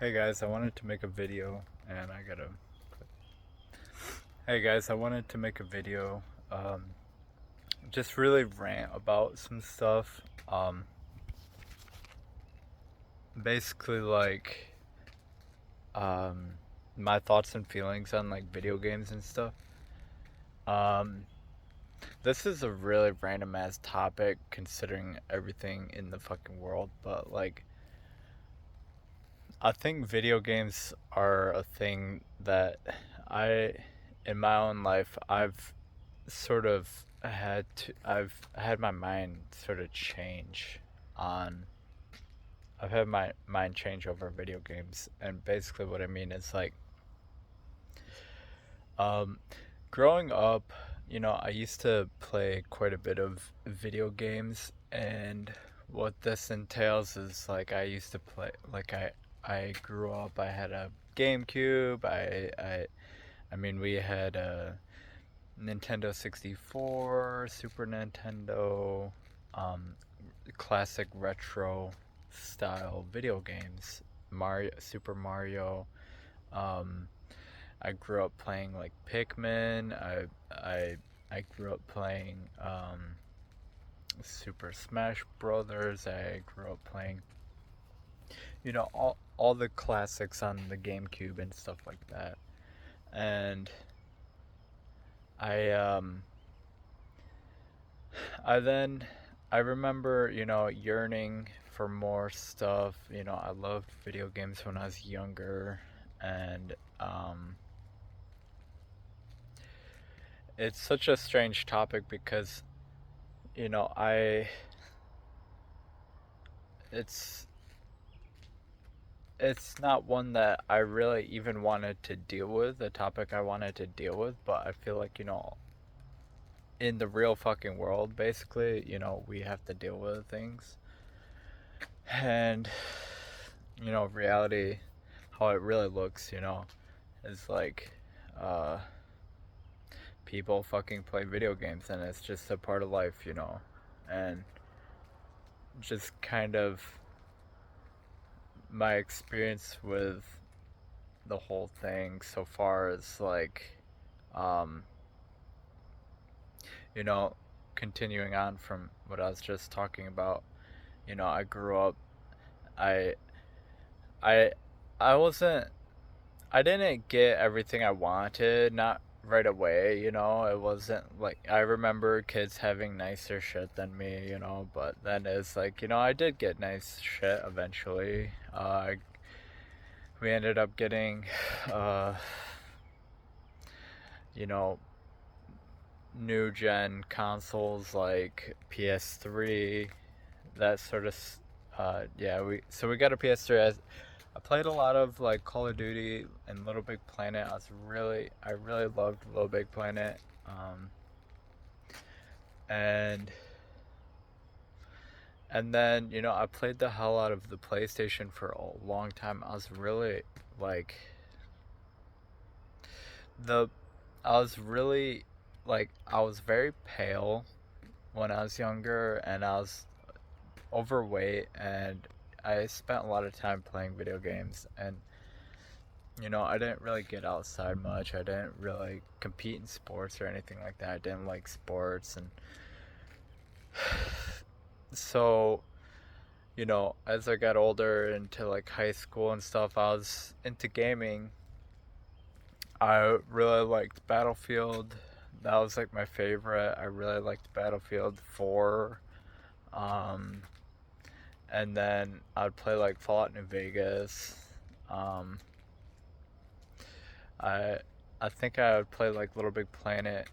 Hey guys, I wanted to make a video and I gotta. Hey guys, I wanted to make a video, just really rant about some stuff. Basically, um, my thoughts and feelings on like video games and stuff. Um, this is a really random ass topic considering everything in the fucking world, but I think video games are a thing that I, in my own life, I've had my mind sort of change on I've had my mind change over video games, and basically what I mean is um growing up, I used to play quite a bit of video games, and what this entails is I used to play I grew up, I had a GameCube, I mean we had a Nintendo 64, Super Nintendo, um, classic retro style video games, Super Mario. Um, I grew up playing like Pikmin. I grew up playing Super Smash Brothers. I grew up playing, all the classics on the GameCube and stuff like that. And I um I then I remember, yearning for more stuff. I loved video games when I was younger, and it's such a strange topic because, you know, I it's it's not one that I really even wanted to deal with, the topic I wanted to deal with, but I feel like, in the real fucking world, basically, we have to deal with things. And reality, how it really looks, is uh, people fucking play video games, and it's just a part of life, and just kind of my experience with the whole thing so far is um, you know, continuing on from what I was just talking about. I grew up, I, I, I wasn't I didn't get everything I wanted, not right away, It wasn't like I remember kids having nicer shit than me, but then it's I did get nice shit eventually. We ended up getting, uh, you know, new gen consoles like PS3, that sort of. Yeah, we got a PS3. I played a lot of like Call of Duty and Little Big Planet. I really loved Little Big Planet. Um, and and then I played the hell out of the PlayStation for a long time. I was really like the I was really I was very pale when I was younger, and I was overweight, and I spent a lot of time playing video games, and I didn't really get outside much. I didn't really compete in sports or anything like that. I didn't like sports, and so as I got older into like high school and stuff, I was into gaming. I really liked Battlefield. That was like my favorite. I really liked Battlefield 4. Um, and then I'd play like Fallout New Vegas. Um, I I think I would play like Little Big Planet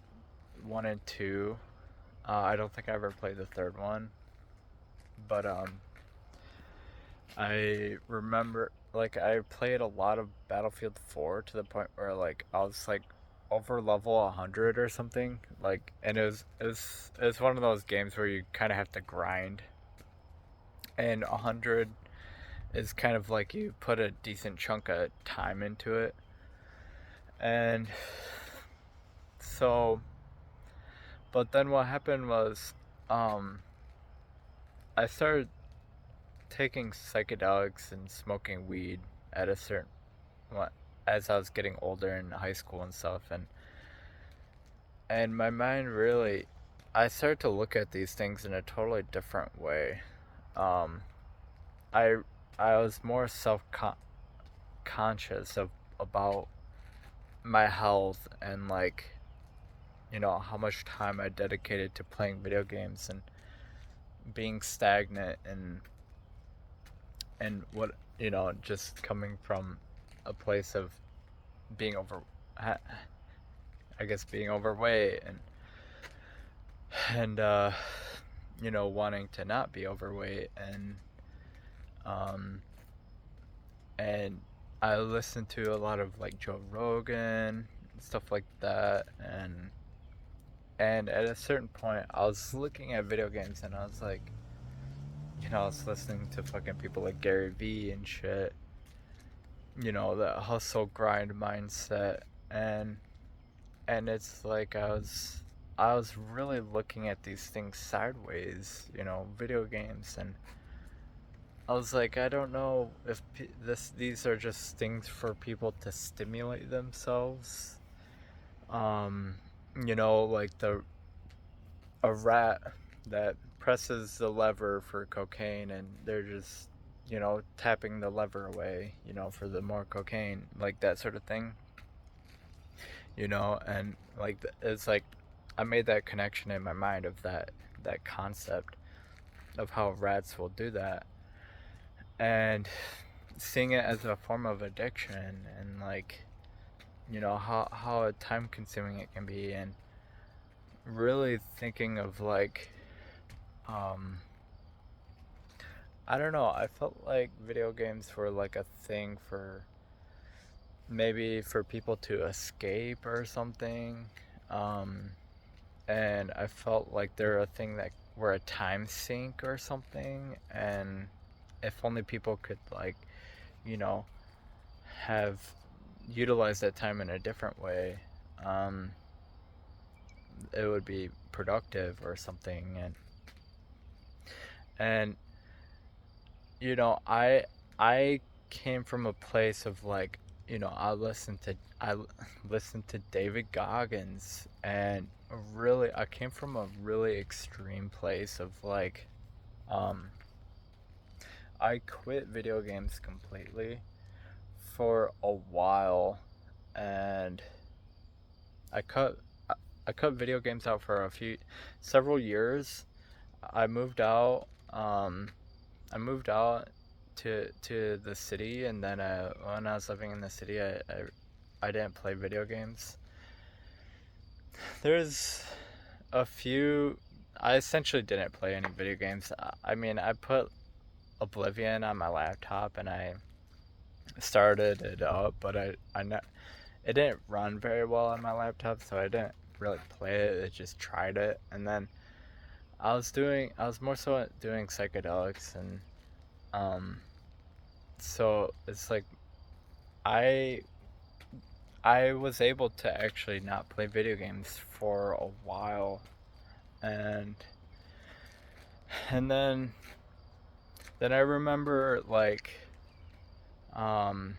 1 and 2. I don't think I ever played the third one, but I remember I played a lot of Battlefield 4 to the point where I was over level 100 or something. And it was one of those games where you kind of have to grind, and 100 is kind of like you put a decent chunk of time into it. And so, but then what happened was, um, I started taking psychedelics and smoking weed, at a certain what as I was getting older in high school and stuff, and my mind really, I started to look at these things in a totally different way. Um, I I was more self conscious of about my health and like how much time I dedicated to playing video games and being stagnant and what just coming from a place of being over I guess being overweight and wanting to not be overweight um and I listened to a lot of like Joe Rogan, stuff like that, and at a certain point I was looking at video games and I was like, I was listening to fucking people like Gary Vee and shit, that hustle grind mindset, and it's like I was really looking at these things sideways, video games, and I was like, I don't know if these are just things for people to stimulate themselves. Um, like a rat that presses the lever for cocaine and they're just, tapping the lever away, for the more cocaine, like that sort of thing. And like it's like I made that connection in my mind of that concept of how rats will do that, and seeing it as a form of addiction, and like how time consuming it can be, and really thinking of like um I don't know, I felt like video games were like a thing for maybe for people to escape or something. um and I felt like they're a thing that were a time sink or something, and if only people could like you know have utilized that time in a different way, um it would be productive or something. And I came from a place of like, I listened to David Goggins, and really I came from a really extreme place of like, um I quit video games completely for a while, and I cut I cut video games out for several years. I moved out. I moved out to the city, and then when I was living in the city, I didn't play video games. There's a few. I essentially didn't play any video games. I mean, I put Oblivion on my laptop and I started it up, but it didn't run very well on my laptop, so I didn't really play it. I just tried it, and then I was more so doing psychedelics, and um so it's like I I was able to actually not play video games for a while, and and then I remember like um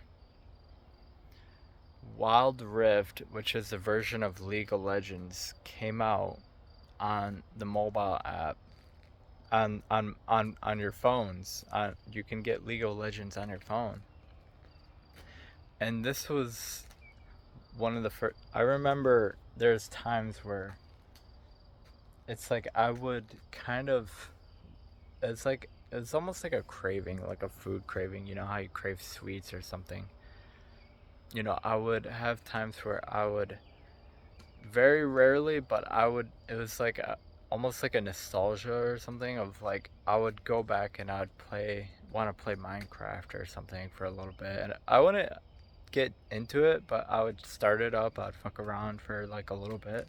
Wild Rift, which is a version of League of Legends, came out on the mobile app, on your phones. You can get League of Legends on your phone, and this was one of the first. I remember there's times where it's like I would kind of. It's almost like a craving, like a food craving. You know how you crave sweets or something. I would have times where I would, very rarely, but I would. It was like almost like a nostalgia or something of like I would go back and I'd want to play Minecraft or something for a little bit, and I wouldn't get into it, but I would start it up. I'd fuck around for like a little bit,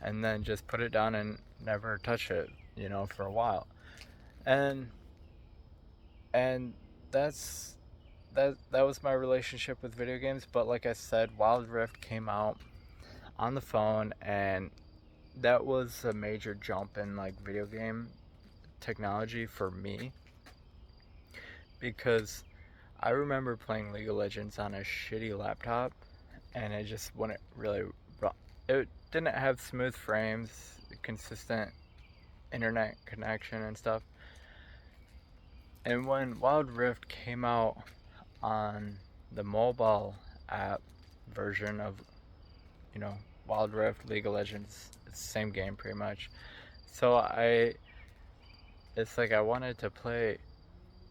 and then just put it down and never touch it, for a while, and and that's that was my relationship with video games. But like I said, Wild Rift came out on the phone, and that was a major jump in like video game technology for me, because I remember playing League of Legends on a shitty laptop, and it just wouldn't really run. It didn't have smooth frames, consistent internet connection and stuff. And when Wild Rift came out on the mobile app version of, you know, Wild Rift, League of Legends, it's the same game pretty much. So it's like I wanted to play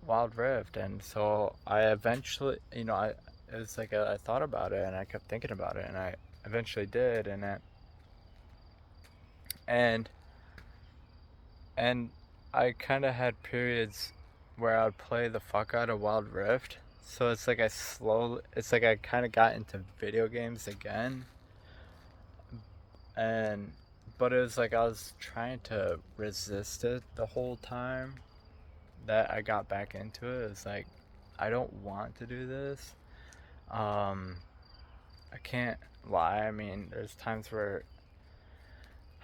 Wild Rift, and so I eventually, it was like I thought about it, and I kept thinking about it, and I eventually did, and and I kind of had periods where I'd play the fuck out of Wild Rift. So it's like I kind of got into video games again, and but it was like I was trying to resist it the whole time that I got back into it. It's like I don't want to do this. Um, I can't lie. I mean, there's times where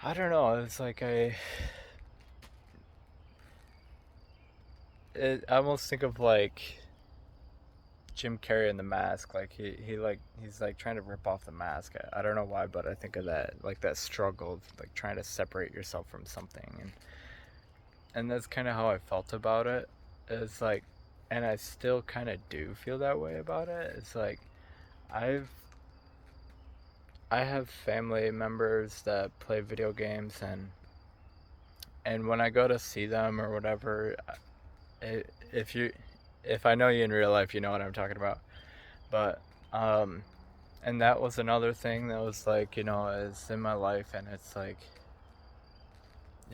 I don't know. It's like I almost think of like Jim Carrey in The Mask. Like he's like trying to rip off the mask. I don't know why, but I think of that, like that struggle of like trying to separate yourself from something, and that's kind of how I felt about it. It's like, and I still kind of do feel that way about it. It's like I've I have family members that play video games, and when I go to see them or whatever, if you if I know you in real life, you know what I'm talking about. But and that was another thing that was like, is in my life, and it's like,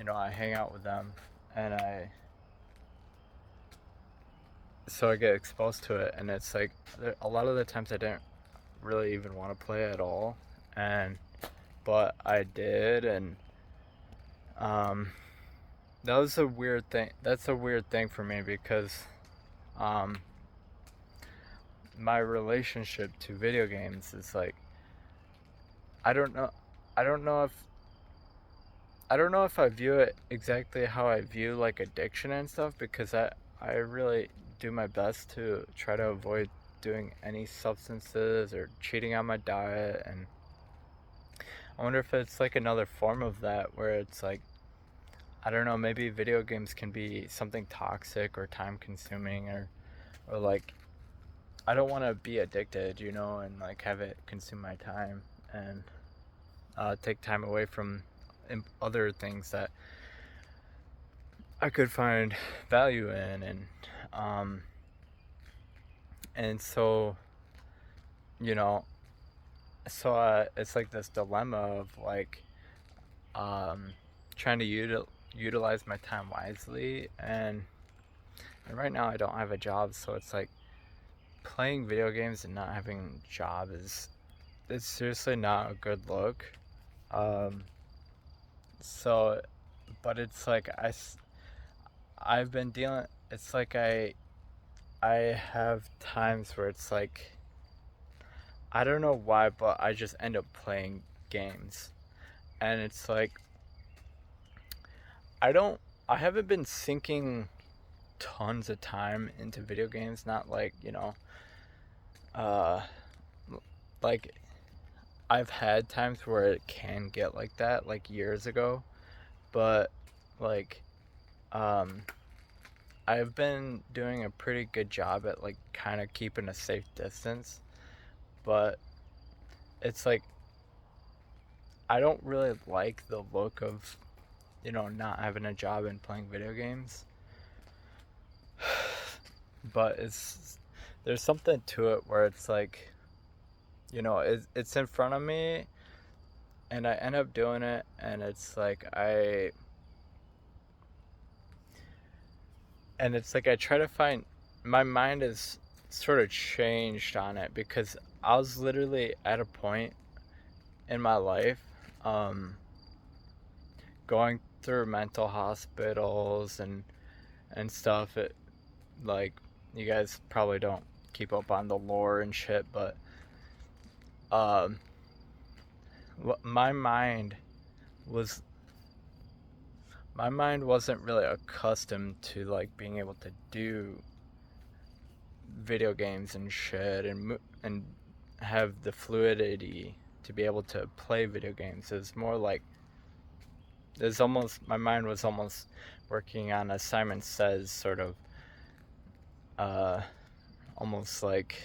I hang out with them, and I get exposed to it, and it's like a lot of the times I didn't really even want to play at all, and but I did, and um that was a weird thing. That's a weird thing for me because um my relationship to video games is like, I don't know I don't know if I view it exactly how I view like addiction and stuff, because I really do my best to try to avoid doing any substances or cheating on my diet, and I wonder if it's like another form of that where it's like, I don't know, maybe video games can be something toxic or time consuming, or like I don't want to be addicted, and like have it consume my time and take time away from other things that I could find value in, um, and so you know, it's like this dilemma of like um, trying to utilize my time wisely, and right now I don't have a job, so it's like playing video games and not having a job it's seriously not a good look. Um, so, but it's like I've been dealing. It's like I have times where it's like I don't know why, but I just end up playing games, and it's like I don't. I haven't been sinking tons of time into video games. Not like uh, like I've had times where it can get like that, like years ago, but like um I've been doing a pretty good job at like kind of keeping a safe distance, but it's like I don't really like the look of, not having a job and playing video games. But there's something to it where it's like, it's in front of me, and I end up doing it, and it's like I try to find, my mind is sort of changed on it, because I was literally at a point in my life, um, going through mental hospitals and stuff. It like, you guys probably don't keep up on the lore and shit, but um, my mind was my mind wasn't really accustomed to like being able to do video games and shit, and have the fluidity to be able to play video games. Is more like, there's almost, my mind was almost working on a Simon Says sort of, uh, almost like,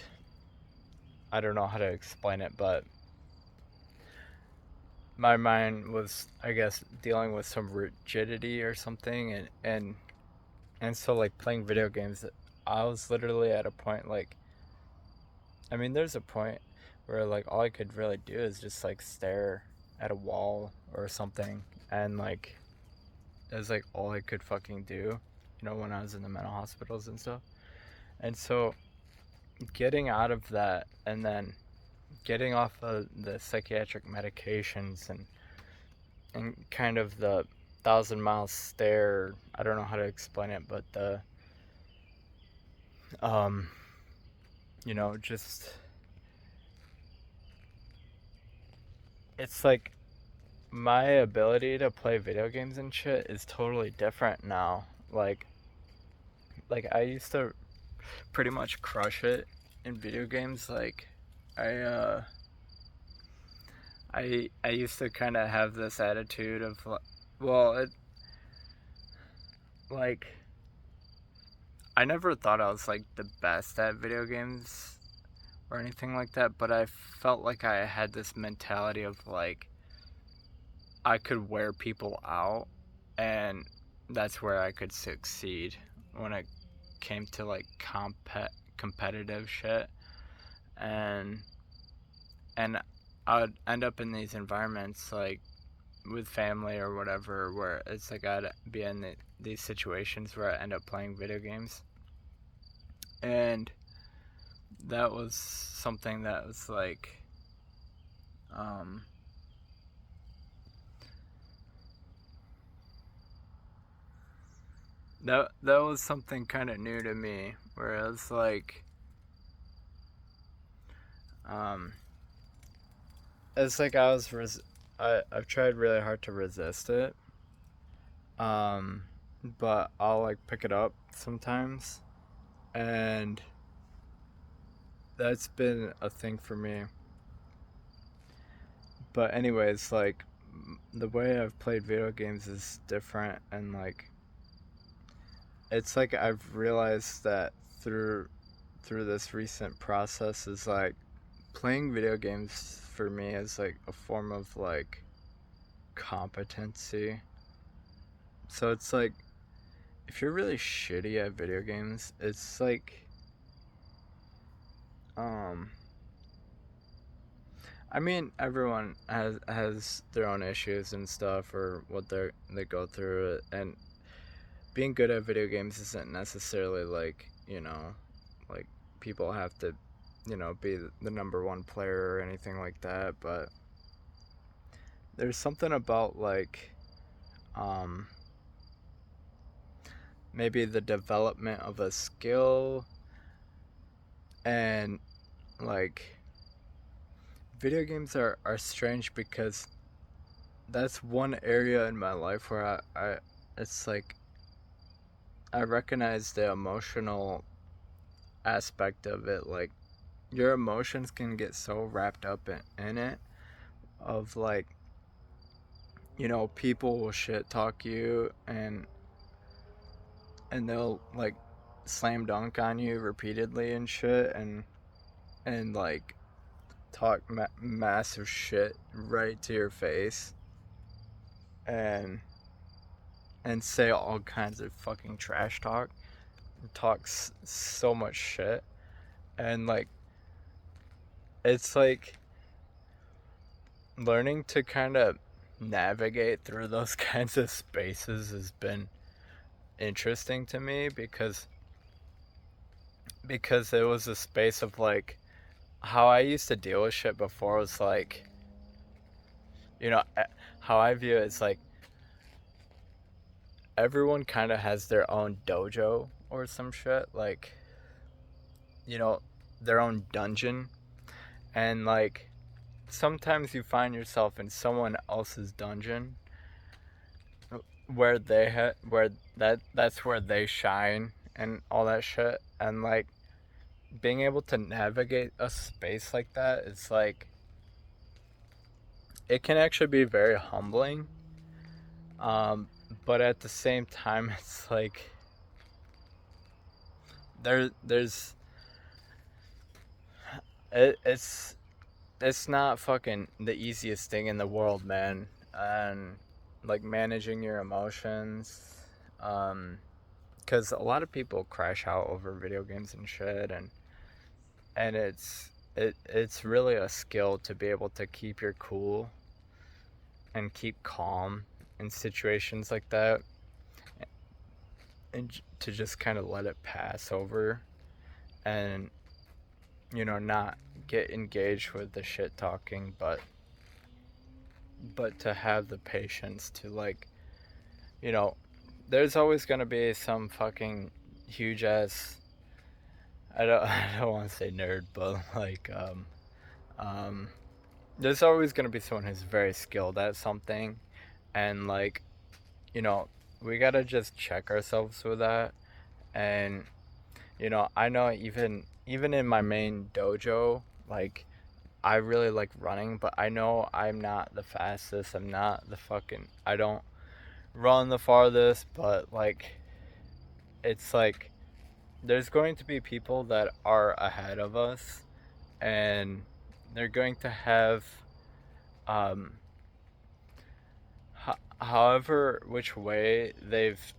I don't know how to explain it, but my mind was, I guess, dealing with some rigidity or something, and so like playing video games, I was literally at a point like, I mean, there's a point where like all I could really do is just like stare at a wall or something, and like it was like all I could fucking do, when I was in the mental hospitals and stuff. And so getting out of that, and then getting off of the psychiatric medications, and kind of the 1,000 mile stare, I don't know how to explain it, but the um just, it's like my ability to play video games and shit is totally different now. Like I used to pretty much crush it in video games. Like I I used to kind of have this attitude of, well, it, like, I never thought I was like the best at video games or anything like that, but I felt like I had this mentality of like I could wear people out, and that's where I could succeed when it came to like competitive shit. And and I would end up in these environments like with family or whatever, where it's like I'd be in these situations where I end up playing video games, and that was something that was like, um, that was something kind of new to me, where it was like, um, it's like I've tried really hard to resist it, um, but I'll like pick it up sometimes, and that's been a thing for me. But anyways, like the way I've played video games is different, and like it's like I've realized that through this recent process is like playing video games for me is like a form of like competency. So it's like if you're really shitty at video games, it's like, um I mean, everyone has their own issues and stuff, or what they go through, and being good at video games isn't necessarily like, like people have to, be the number one player or anything like that. But there's something about like, um maybe the development of a skill, and like video games are strange because that's one area in my life where I it's like I recognize the emotional aspect of it. Like your emotions can get so wrapped up in it, of like, people will shit talk you, and they'll like slam dunk on you repeatedly and shit, and like talk massive shit right to your face, and say all kinds of fucking trash talk, talks so much shit, and like it's like learning to kind of navigate through those kinds of spaces has been interesting to me, because it was a space of like how I used to deal with shit before was like, how I view it is like everyone kind of has their own dojo or some shit, like, their own dungeon, and like sometimes you find yourself in someone else's dungeon where where that's where they shine and all that shit, and like being able to navigate a space like that, it's like it can actually be very humbling. Um, but at the same time, it's like there's it's not fucking the easiest thing in the world, man. And like managing your emotions, because a lot of people crash out over video games and shit, and it's really a skill to be able to keep your cool and keep calm in situations like that, and to just kind of let it pass over, and not get engaged with the shit talking, but to have the patience to, like, you know there's always going to be some fucking huge ass, I don't want to say nerd, but like um there's always going to be someone who's very skilled at something, and like, you know we got to just check ourselves with that. And I know, even in my main dojo, like, I really like running, but I know I'm not the fastest. I don't run the farthest, but like, it's like there's going to be people that are ahead of us, and they're going to have, um however which way they've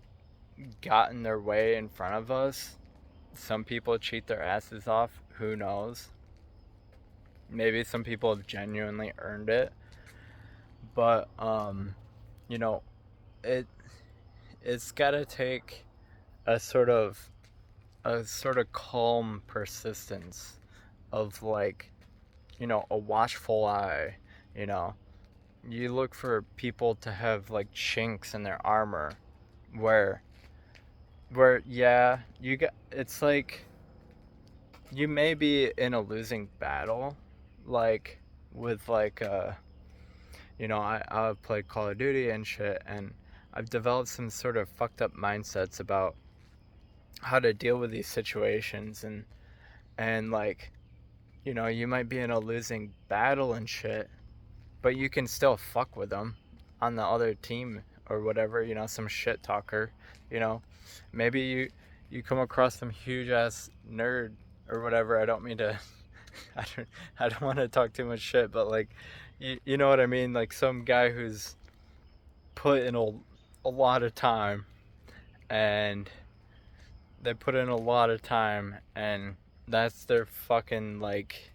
gotten their way in front of us. Some people cheat their asses off, who knows? Maybe some people have genuinely earned it, but you know it it's got to take a sort of calm persistence of, like, a watchful eye. you know you look for people to have like chinks in their armor, where yeah, you got it's like you may be in a losing battle, like, with like I've played Call of Duty and shit, and I've developed some sort of fucked up mindsets about how to deal with these situations, and like, you might be in a losing battle and shit, but you can still fuck with them on the other team or whatever, some shit talker, you know. Maybe you come across some huge ass nerd or whatever. I don't mean to I don't want to talk too much shit, but like, you know what I mean, like some guy who's put in a lot of time, and they put in a lot of time, and that's their fucking, like,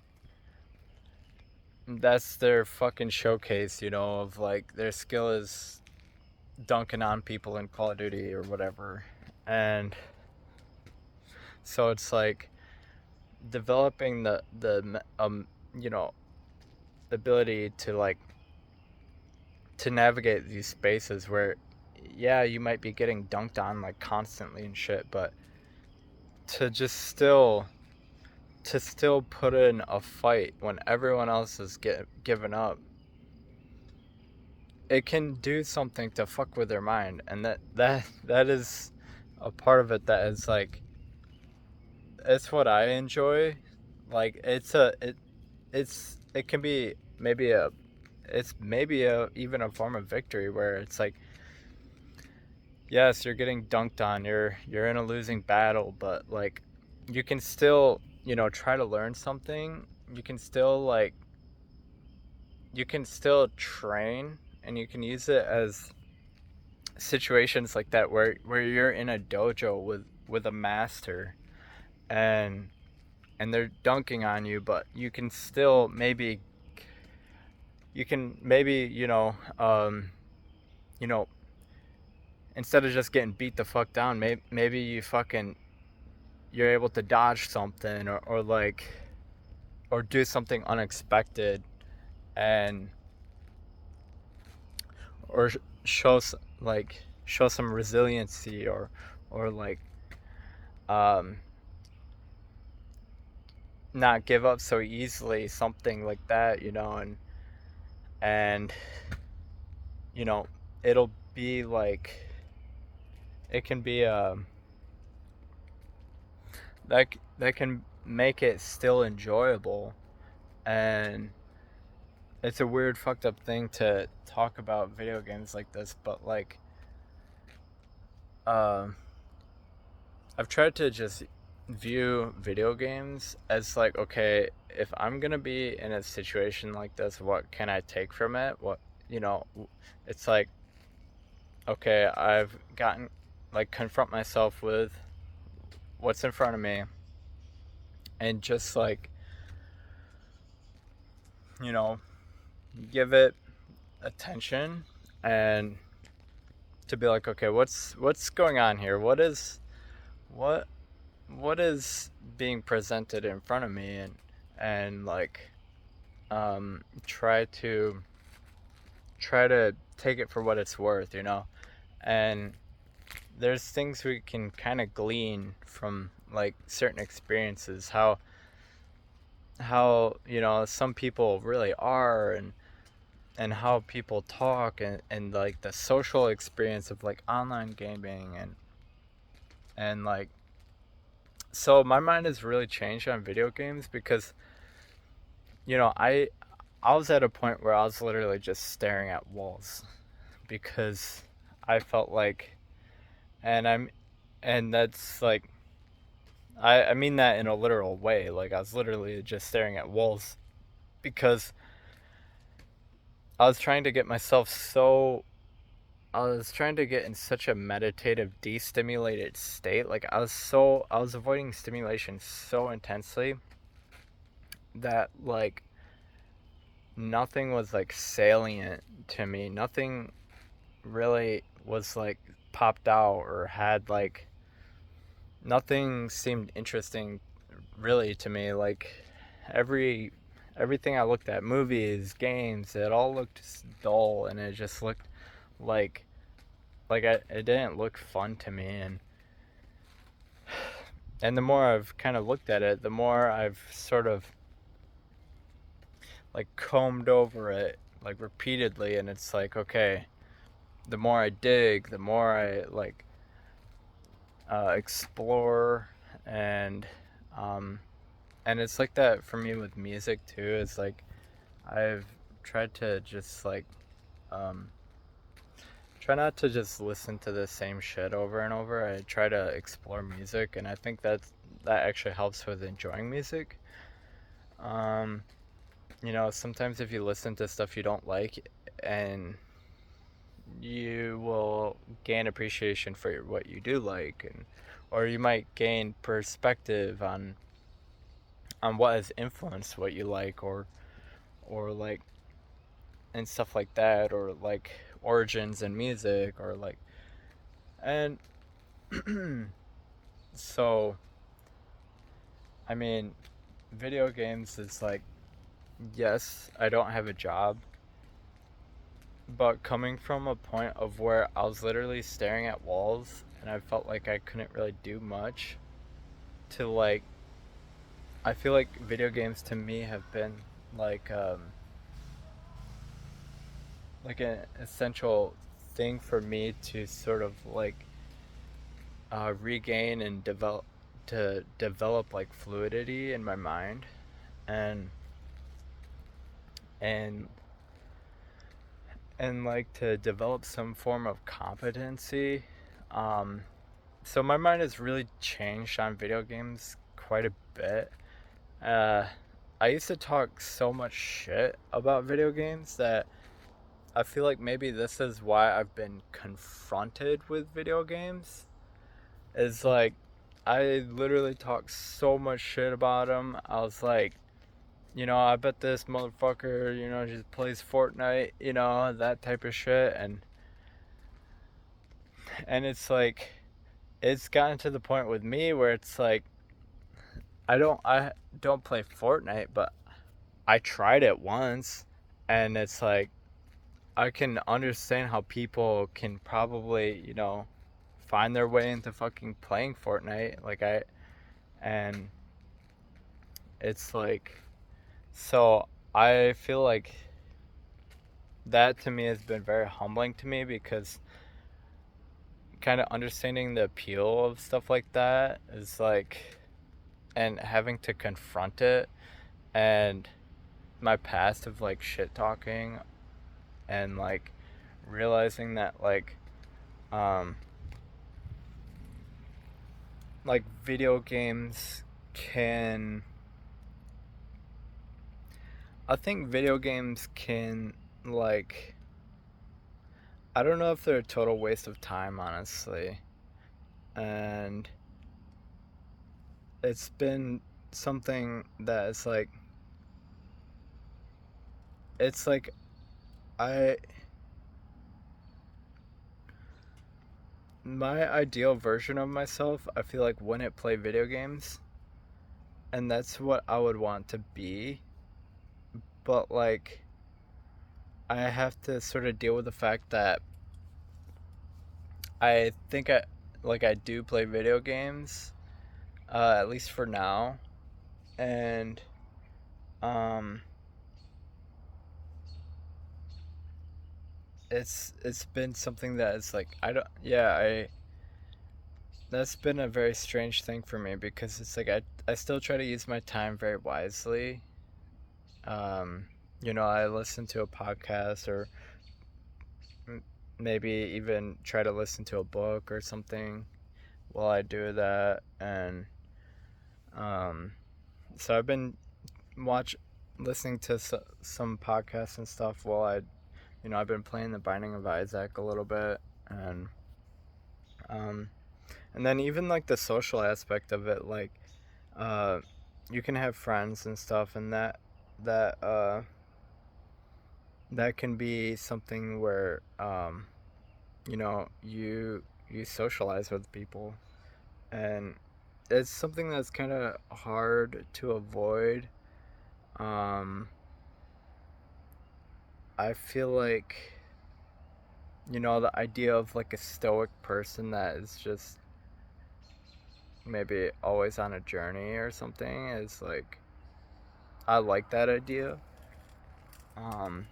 that's their fucking showcase, of like their skill is dunking on people in Call of Duty or whatever. And so it's like developing the ability to, like, to navigate these spaces where, yeah, you might be getting dunked on like constantly and shit, but to just still put in a fight when everyone else is given up. It can do something to fuck with their mind, and that is a part of it that is like, it's what I enjoy. Like, it can be maybe even a form of victory, where it's like, yes, you're getting dunked on, you're in a losing battle, but like, you can still, try to learn something. You can still, like, you can still train, and you can use it as situations like that, where you're in a dojo with a master, and they're dunking on you, but you can still maybe you know instead of just getting beat the fuck down, maybe you're able to dodge something, or like, or do something unexpected, and or show some resiliency, or like, um not give up so easily, something like that, and you know it'll be like, it can be that can make it still enjoyable. And it's a weird fucked up thing to talk about video games like this, but like um I've tried to just view video games as like, okay, if I'm gonna be in a situation like this, what can I take from it? What, you know, it's like, okay, I've gotten, like, confront myself with what's in front of me and just like, you know, give it attention and to be like, okay, what's going on here? What what is being presented in front of me, and like try to take it for what it's worth, you know. And there's things we can kind of glean from like certain experiences, how you know some people really are, and how people talk, and like the social experience of like online gaming, and like, so my mind has really changed on video games because, you know, I was at a point where I was literally just staring at walls because I felt like, and I'm, and that's like, I mean that in a literal way. Like, I was literally just staring at walls because I was trying to get myself so, I was trying to get in such a meditative, destimulated state. Like, I was avoiding stimulation so intensely that, like, nothing was, like, salient to me. Nothing really was, like, popped out or had, like, nothing seemed interesting really to me. Like, every everything I looked at, movies, games, it all looked dull, and it just looked like it didn't look fun to me. And the more I've kind of looked at it, the more I've sort of like combed over it like repeatedly, and it's like, okay, the more I dig, the more I like explore, and um and it's like that for me with music too. It's like I've tried to just like um try not to just listen to the same shit over and over. I try to explore music, and I think that actually helps with enjoying music. um you know, sometimes if you listen to stuff you don't like, and you will gain appreciation for what you do like, and or you might gain perspective on what has influenced what you like, or like, and stuff like that, or like origins in music, or like, and so I mean, video games is like, yes, I don't have a job, but coming from a point of where I was literally staring at walls and I felt like I couldn't really do much, to like, I feel like video games to me have been like like an essential thing for me to sort of like regain and develop like fluidity in my mind, and and and like to develop some form of competency. Um, so my mind has really changed on video games quite a bit. Uh, I used to talk so much shit about video games that I feel like maybe this is why I've been confronted with video games. Is like, I literally talk so much shit about them. I was like, you know, I bet this motherfucker, you know, just plays Fortnite, you know, that type of shit. And it's like, it's gotten to the point with me where it's like, I don't play Fortnite, but I tried it once, and it's like, I can understand how people can probably, you know, find their way into fucking playing Fortnite. Like, and it's like, so I feel like that to me has been very humbling to me, because kind of understanding the appeal of stuff like that is like, and having to confront it, and my past of like shit talking, and like realizing that um like video games can I think video games can, like, I don't know if they're a total waste of time, honestly. And it's been something that is like, it's like, I, my ideal version of myself, I feel like wouldn't play video games. And that's what I would want to be. But, like, I have to sort of deal with the fact that I think I do play video games, at least for now. And, um, it's been something that is like I don't yeah I that's been a very strange thing for me because it's like I still try to use my time very wisely. um I listen to a podcast, or m- maybe even try to listen to a book or something while I do that. And um so I've been watch listening to some podcasts and stuff while I've been playing the Binding of Isaac a little bit. And um and then even like the social aspect of it, like uh you can have friends and stuff, and that that can be something where you socialize with people. And it's something that's kind of hard to avoid. um I feel like the idea of like a stoic person that is just maybe always on a journey or something is like, I like that idea. Um,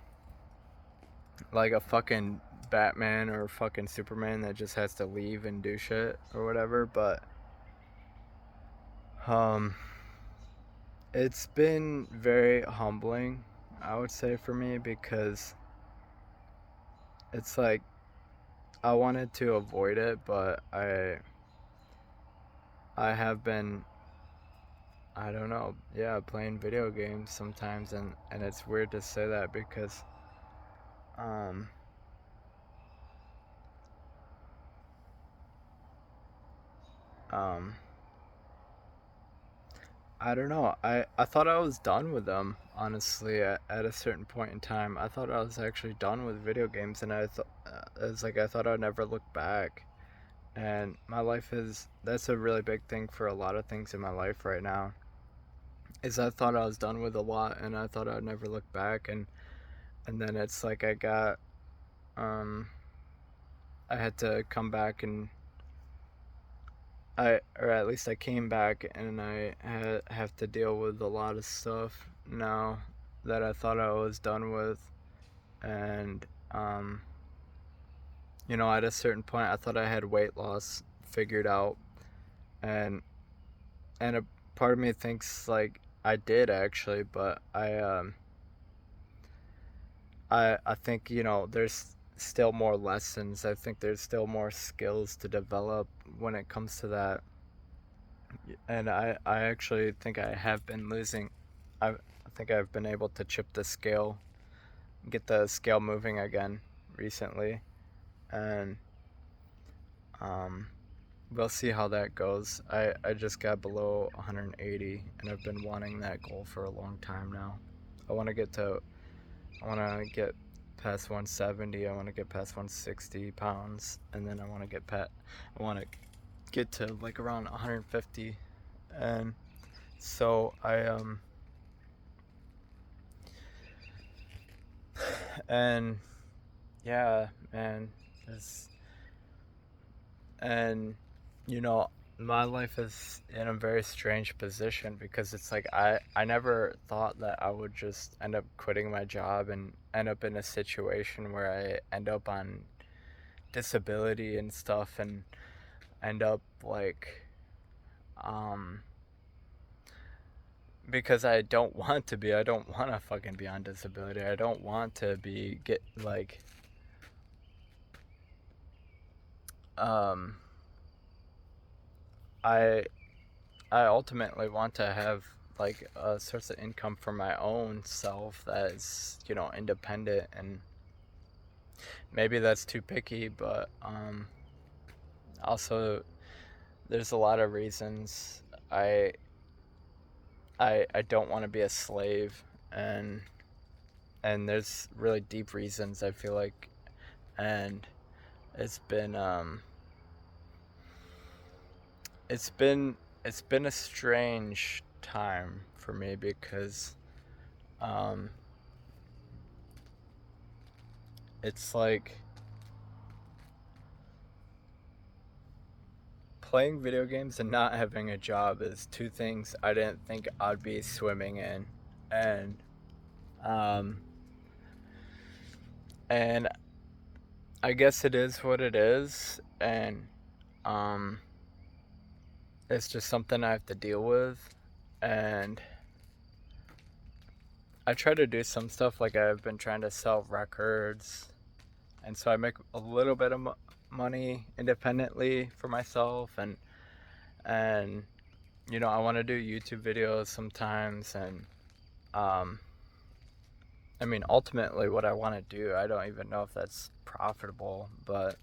like a fucking Batman or fucking Superman that just has to leave and do shit or whatever. But um, it's been very humbling, I would say, for me, because it's like I wanted to avoid it, but I have been, I don't know, yeah, playing video games sometimes. And it's weird to say that because um um I don't know. I thought I was done with them, honestly, at a certain point in time. I thought I was actually done with video games, and I thought it's like I thought I'd never look back. And my life is that's a really big thing for a lot of things in my life right now. Is I thought I was done with a lot, and I thought I'd never look back. And then it's like um I had to come back, and or at least I came back, and have to deal with a lot of stuff now that I thought I was done with. And at a certain point, I thought I had weight loss figured out. and and a part of me thinks like I did actually, but I think there's still more lessons. I think there's still more skills to develop when it comes to that. And I actually think I have been losing. I think I've been able to chip the scale, get the scale moving again recently. And um, we'll see how that goes. I just got below 180, and I've been wanting that goal for a long time now. I want to get to, I want to get past 170. I want to get past 160 pounds, and then I want to get to like around 150. And so and yeah, man, it's and you know my life is in a very strange position because it's like I never thought that I would just end up quitting my job and end up in a situation where I end up on disability and stuff, and end up like um because I don't want to be. I don't want to fucking be on disability. I don't want to be get like um I I ultimately want to have like a source of income for my own self that's, independent, and maybe that's too picky, but also there's a lot of reasons I I don't want to be a slave, and there's really deep reasons I feel like, and it's been it's been it's been a strange time for me because um it's like playing video games and not having a job is two things I didn't think I'd be swimming in, and um and I guess it is what it is, and um it's just something I have to deal with. And I try to do some stuff, like I've been trying to sell records, and so I make a little bit of money independently for myself, and I want to do YouTube videos sometimes, and um I mean, ultimately what I want to do, I don't even know if that's profitable, but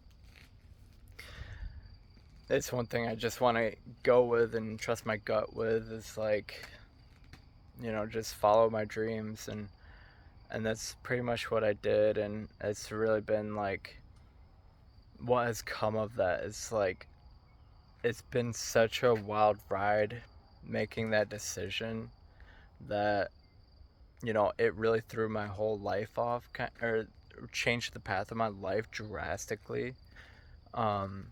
it's one thing I just want to go with and trust my gut with, is like, just follow my dreams, and that's pretty much what I did. And it's really been like, what has come of that is like, it's been such a wild ride making that decision, that it really threw my whole life off, or changed the path of my life drastically. um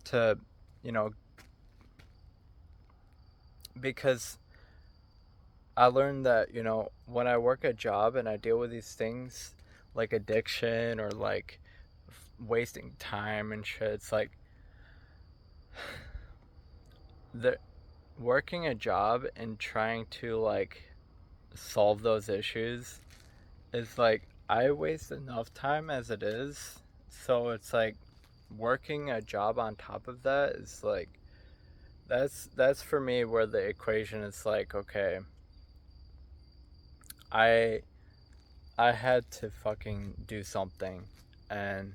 to you know because I learned that, when I work a job and I deal with these things like addiction, or like wasting time and shit, it's like the working a job and trying to like solve those issues is like, I waste enough time as it is. So it's like, working a job on top of that is like, that's for me where the equation is like, okay, I I had to fucking do something, and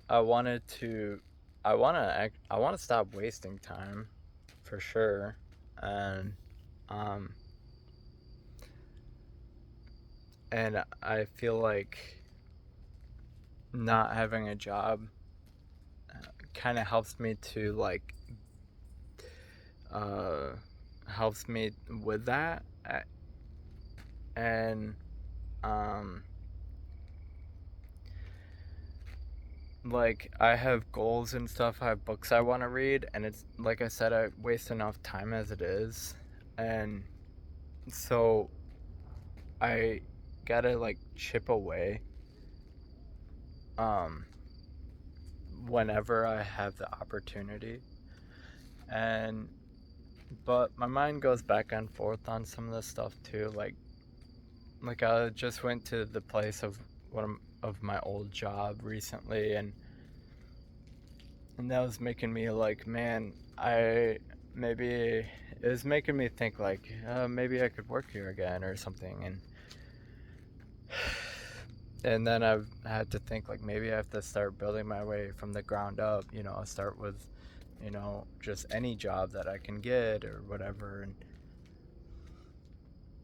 I wanted to I want to stop wasting time, for sure. And um and I feel like not having a job kind of helps me to like uh helps me with that. And um like, I have goals and stuff, I have books I want to read, and it's like I said, I waste enough time as it is. And so I gotta like chip away um whenever I have the opportunity. And but my mind goes back and forth on some of this stuff too, like I just went to the place of of my old job recently, and that was making me like, man, I maybe it was making me think like, maybe I could work here again or something. And then I've had to think like, maybe I have to start building my way from the ground up, start with, just any job that I can get or whatever.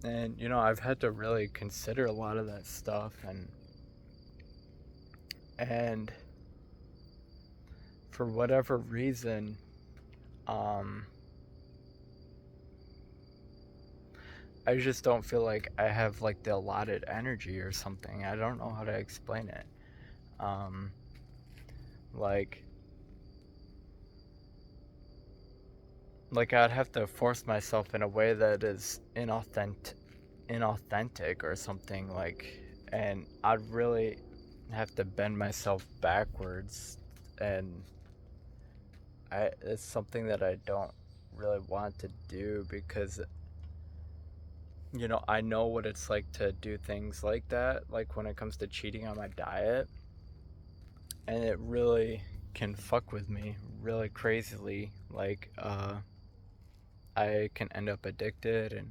And I've had to really consider a lot of that stuff, and for whatever reason, um I just don't feel like I have like the allotted energy or something. I don't know how to explain it. Um, like, I'd have to force myself in a way that is inauthentic or something, like, and I'd really have to bend myself backwards, and it's something that I don't really want to do, because I know what it's like to do things like that, like when it comes to cheating on my diet, and it really can fuck with me really crazily. Like, I can end up addicted,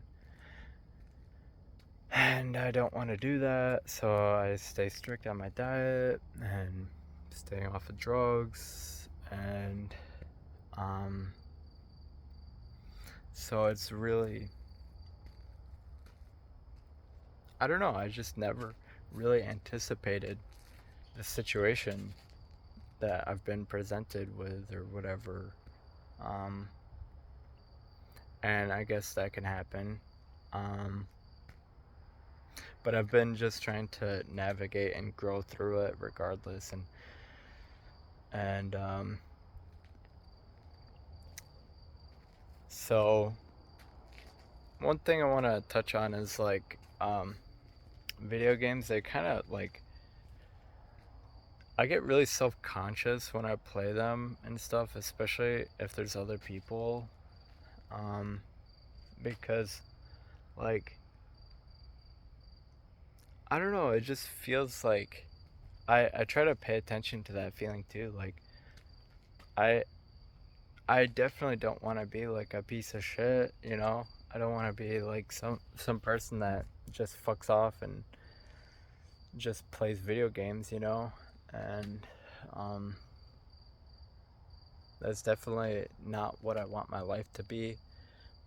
and I don't want to do that, so I stay strict on my diet and staying off of drugs, and um, so it's really, I don't know, I just never really anticipated the situation that I've been presented with or whatever. Um, and I guess that can happen. Um, but I've been just trying to navigate and grow through it regardless. And so one thing I want to touch on is like video games. They kind of like, I get really self-conscious when I play them and stuff, especially if there's other people. Um, because like, I don't know, it just feels like I try to pay attention to that feeling too. Like, I I definitely don't want to be like a piece of shit, you know? I don't want to be like some person that just fucks off and just plays video games, you know? And um that's definitely not what I want my life to be.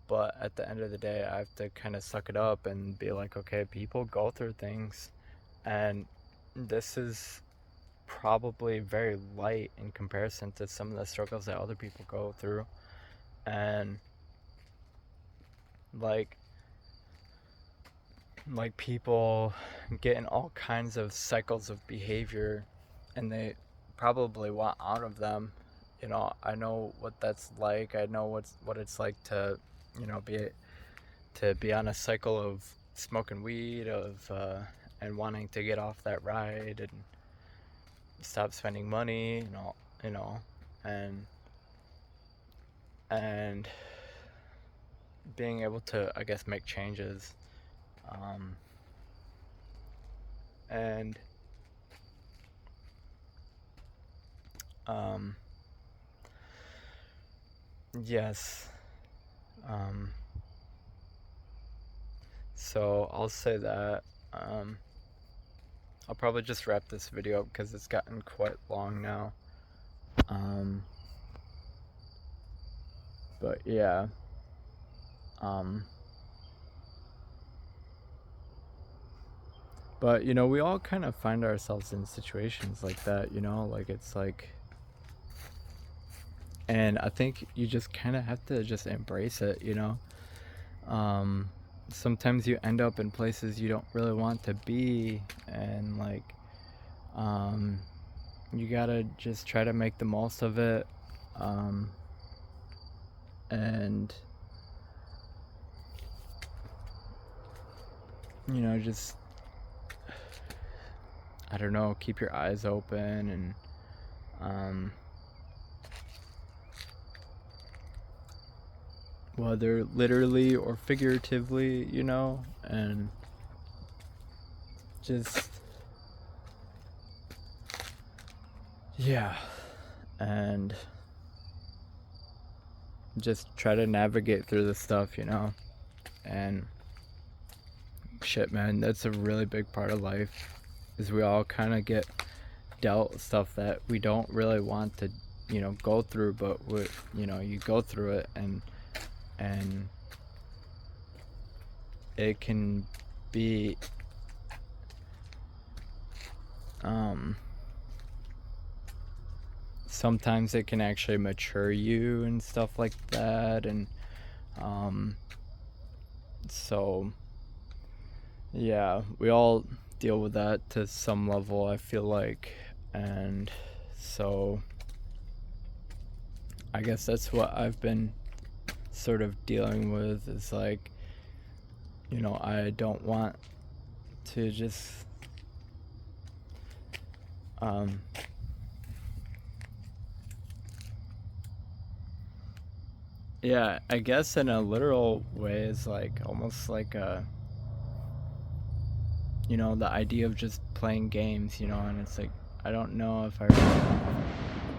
But at the end of the day, I have to kind of suck it up and be like, okay, people go through things, and this is probably very light in comparison to some of the struggles that other people go through. And like people get in all kinds of cycles of behavior, and they probably want out of them. I know what that's like. I know what it's like to, be on a cycle of smoking weed, of and wanting to get off that ride and stop spending money, you know, and and being able to, I guess, make changes. Um, and um, yes. Um, so I'll say that. I'll probably just wrap this video up because it's gotten quite long now. Um, but yeah. Um, but we all kind of find ourselves in situations like that. Like it's like, and I think you just kind of have to just embrace it. Sometimes you end up in places you don't really want to be, and like you gotta just try to make the most of it, and just, I don't know, keep your eyes open, and whether literally or figuratively, and just, yeah, and just try to navigate through the stuff, and shit, man, that's a really big part of life, is we all kind of get dealt stuff that we don't really want to, go through, but you go through it, and it can be sometimes it can actually mature you and stuff like that, and so yeah, we all deal with that to some level, I feel like. And so I guess that's what I've been sort of dealing with, is like, I don't want to just yeah, I guess in a literal way is like almost like a you know, the idea of just playing games, you know, and it's like I don't know if I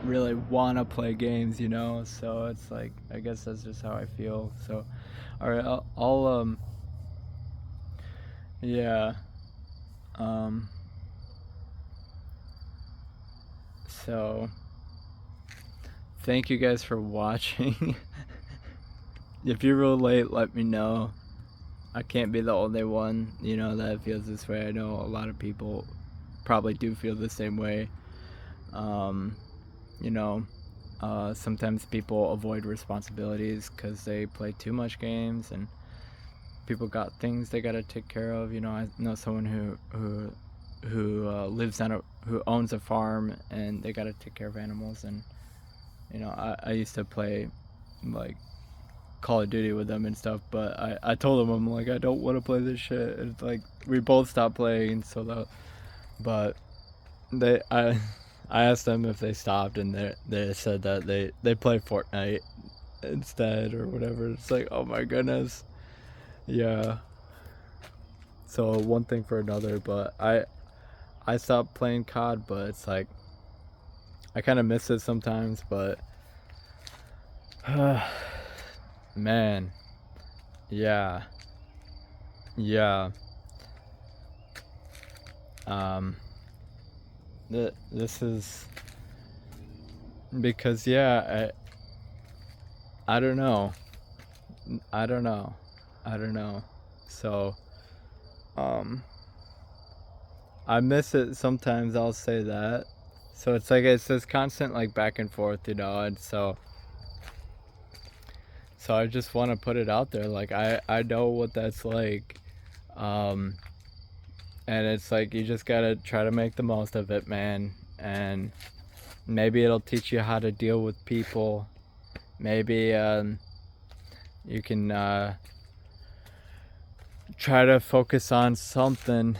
really want to play games, you know. So it's like I guess that's just how I feel. So all right, I'll yeah. Um so thank you guys for watching. If you're real late, let me know. I can't be the only one, you know, that feels this way. I know a lot of people probably do feel the same way. You know, sometimes people avoid responsibilities because they play too much games, and people got things they gotta take care of. You know, I know someone who lives on who owns a farm, and they gotta take care of animals. And you know, I used to play like Call of Duty with them and stuff, but I told them, I'm like, I don't want to play this shit. It's like we both stopped playing, so that, but they I asked them if they stopped, and they said that they play Fortnite instead or whatever. It's like, oh my goodness, yeah. So one thing for another, but I stopped playing COD, but it's like I kind of miss it sometimes, but man, yeah, yeah. This is because yeah, I don't know. I don't know. I don't know. So um I miss it sometimes, I'll say that. So it's like it's this constant like back and forth, you know, and so I just want to put it out there, like I know what that's like. Um and it's like you just got to try to make the most of it, man. And maybe it'll teach you how to deal with people. Maybe you can try to focus on something,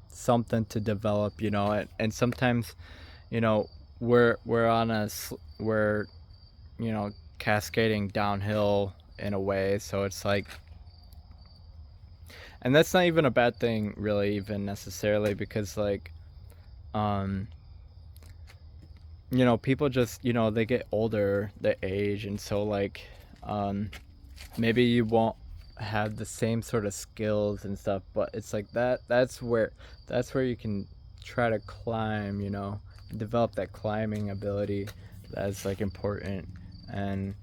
something to develop, you know. And sometimes, you know, we're on we're, you know, cascading downhill in a way. So it's like, and that's not even a bad thing, really, even necessarily, because like, um, you know, people just, you know, they get older, they age, and so like, maybe you won't have the same sort of skills and stuff, but it's like that's where you can try to climb, you know, develop that climbing ability. That's like important. And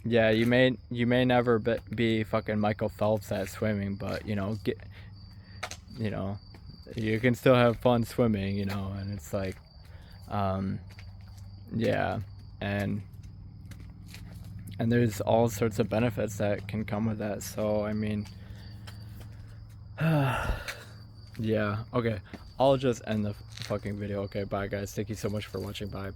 yeah, you may never be fucking Michael Phelps at swimming, but you know, you know, you can still have fun swimming, you know. And it's like yeah, and there's all sorts of benefits that can come with that. So I mean, yeah, okay, I'll just end the fucking video. Okay, bye guys, thank you so much for watching. Bye.